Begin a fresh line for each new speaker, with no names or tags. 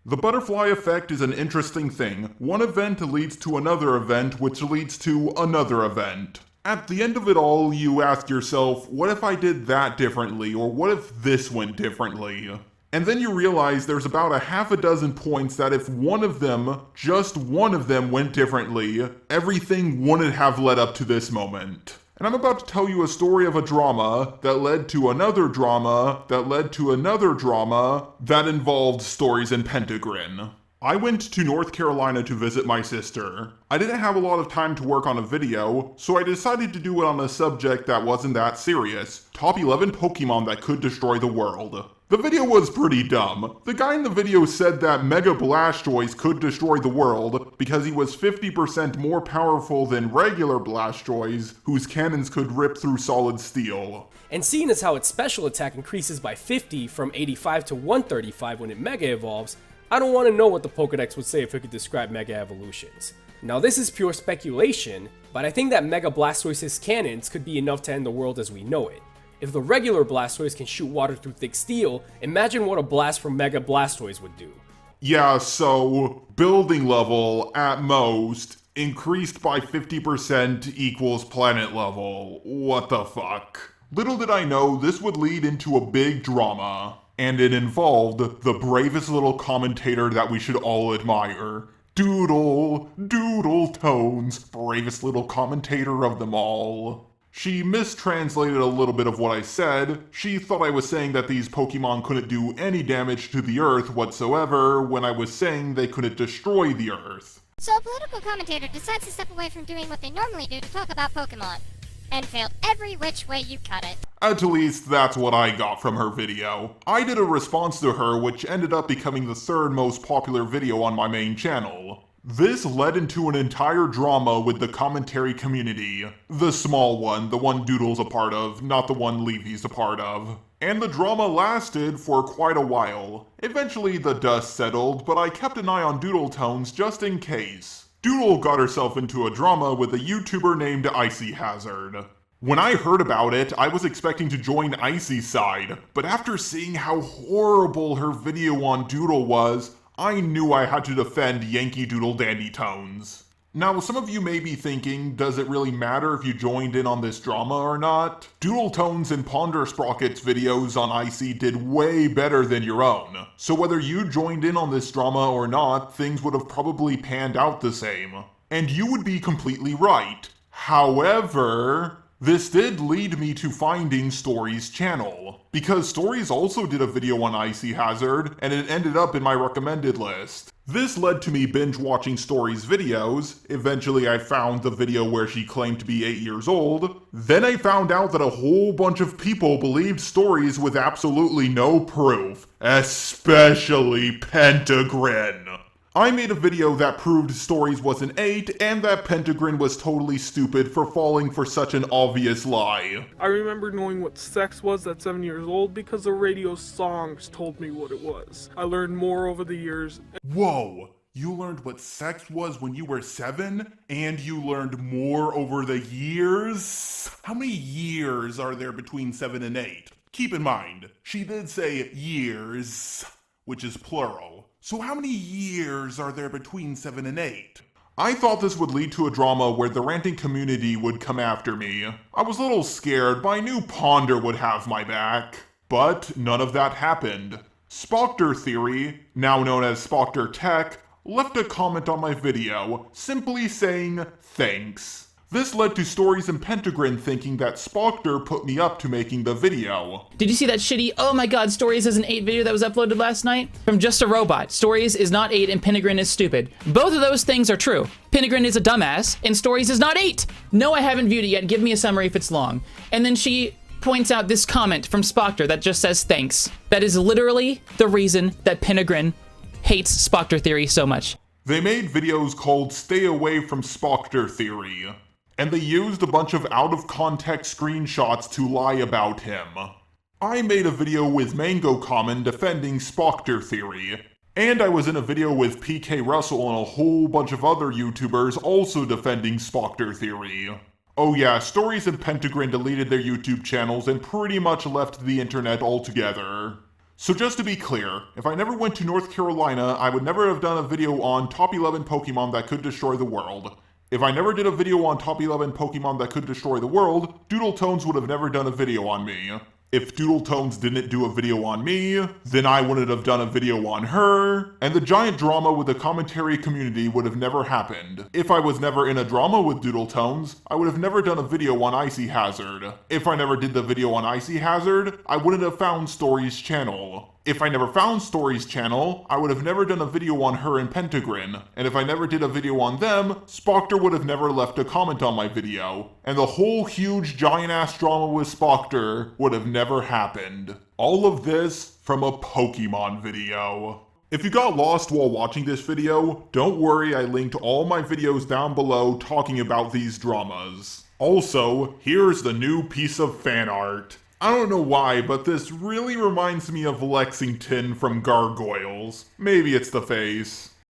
The butterfly effect is an interesting thing. One event leads to another event, which leads to another event. At the end of it all, you ask yourself, what if I did that differently, or what if this went differently? And then you realize there's about a half a dozen points that if one of them, just one of them went differently, everything wouldn't have led up to this moment. And I'm about to tell you a story of a drama that led to another drama that led to another drama that involved stories in Pentagrin. I went to North Carolina to visit my sister. I didn't have a lot of time to work on a video, so I decided to do it on a subject that wasn't that serious. Top 11 Pokemon that could destroy the world. The video was pretty dumb. The guy in the video said that Mega Blastoise could destroy the world because he was 50% more powerful than regular Blastoise, whose cannons could rip through solid steel.
And seeing as how its special attack increases by 50 from 85 to 135 when it Mega Evolves, I don't want to know what the Pokedex would say if it could describe Mega Evolutions. Now this is pure speculation, but I think that Mega Blastoise's cannons could be enough to end the world as we know it. If the regular Blastoise can shoot water through thick steel, imagine what a blast from Mega Blastoise would do.
Yeah, so building level, at most, increased by 50% equals planet level. What the fuck? Little did I know this would lead into a big drama, and it involved the bravest little commentator that we should all admire. Doodletones, bravest little commentator of them all. She mistranslated a little bit of what I said. She thought I was saying that these Pokemon couldn't do any damage to the Earth whatsoever when I was saying they couldn't destroy the Earth.
So a political commentator decides to step away from doing what they normally do to talk about Pokemon, and failed every which way you cut it.
At least that's what I got from her video. I did a response to her which ended up becoming the third most popular video on my main channel. This led into an entire drama with the commentary community. The small one, the one Doodle's a part of, not the one Levy's a part of. And the drama lasted for quite a while. Eventually the dust settled, but I kept an eye on Doodletones just in case. Doodle got herself into a drama with a YouTuber named Icyhazard. When I heard about it, I was expecting to join Icy's side, but after seeing how horrible her video on Doodle was, I knew I had to defend Yankee Doodle Dandy Tones. Now, some of you may be thinking, does it really matter if you joined in on this drama or not? Doodletones and Ponder Sprocket's videos on Icy did way better than your own. So whether you joined in on this drama or not, things would have probably panned out the same. And you would be completely right. However, this did lead me to finding Story's channel, because Stories also did a video on Icyhazard, and it ended up in my recommended list. This led to me binge watching Story's videos. Eventually I found the video where she claimed to be 8 years old. Then I found out that a whole bunch of people believed Stories with absolutely no proof, especially Pentagrin. I made a video that proved Stories was an 8 and that Pentagrin was totally stupid for falling for such an obvious lie.
I remember knowing what sex was at 7 years old because the radio songs told me what it was. I learned more over the years.
Whoa! You learned what sex was when you were 7? And you learned more over the years? How many years are there between 7 and 8? Keep in mind, she did say years, which is plural. So how many years are there between 7 and 8? I thought this would lead to a drama where the ranting community would come after me. I was a little scared, but I knew Ponder would have my back. But none of that happened. Spoctor Theory, now known as Spoctor Tech, left a comment on my video, simply saying thanks. This led to Stories and Pentagrin thinking that Spoctor put me up to making the video.
Did you see that shitty, oh my god, Stories is an 8 video that was uploaded last night? From Just a Robot. Stories is not 8 and Pentagrin is stupid. Both of those things are true. Pentagrin is a dumbass and Stories is not 8. No, I haven't viewed it yet. Give me a summary if it's long. And then she points out this comment from Spoctor that just says thanks. That is literally the reason that Pentagrin hates Spoctor Theory so much.
They made videos called Stay Away from Spoctor Theory. And they used a bunch of out-of-context screenshots to lie about him. I made a video with Mango Common defending Spoctor Theory. And I was in a video with PK Russell and a whole bunch of other YouTubers also defending Spoctor Theory. Oh yeah, Stories and Pentagrin deleted their YouTube channels and pretty much left the internet altogether. So just to be clear, if I never went to North Carolina, I would never have done a video on top 11 Pokemon that could destroy the world. If I never did a video on top 11 Pokemon that could destroy the world, Doodletones would have never done a video on me. If Doodletones didn't do a video on me, then I wouldn't have done a video on her, and the giant drama with the commentary community would have never happened. If I was never in a drama with Doodletones, I would have never done a video on Icyhazard. If I never did the video on Icyhazard, I wouldn't have found Story's channel. If I never found Story's channel, I would have never done a video on her and Pentagrin, and if I never did a video on them, Spoctor would have never left a comment on my video, and the whole huge giant-ass drama with Spoctor would have never happened. All of this from a Pokemon video. If you got lost while watching this video, don't worry, I linked all my videos down below talking about these dramas. Also, here's the new piece of fan art. I don't know why, but this really reminds me of Lexington from Gargoyles. Maybe it's the face.